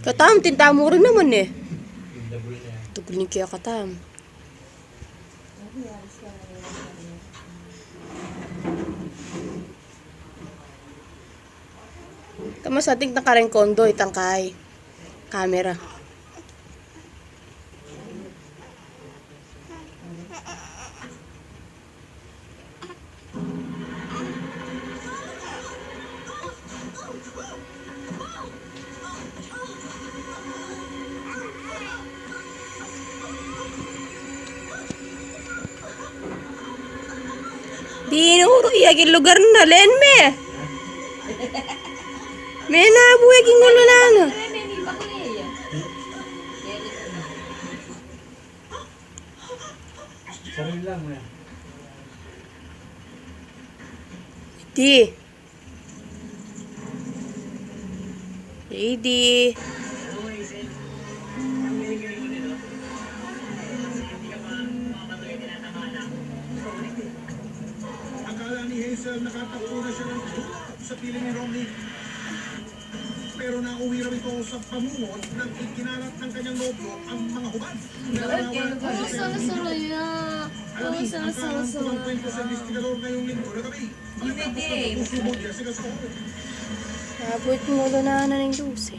Katam, tinta mo rin naman eh. Tugulin kaya katam. Kamas ating nakareng kondo, itangkay. Camera. Di nuro iyagin lugar na len me. Me na buwaging ulo na ano. Sarili lang mo yan. Di. Lady. Akala ni Hazel nakatakbo na siya ng sa piling ni Romney. Pero nauwi raw ito sa pamungot nang ikinalat ng kanyang nobyo ang mga hubad. Solo niya. Alamin, ang kalang pulang kwento sa investigador ngayong linggo na gabi. Ang tapos na puso mo niya sa gasto. Nabot mo ulo na ng luce.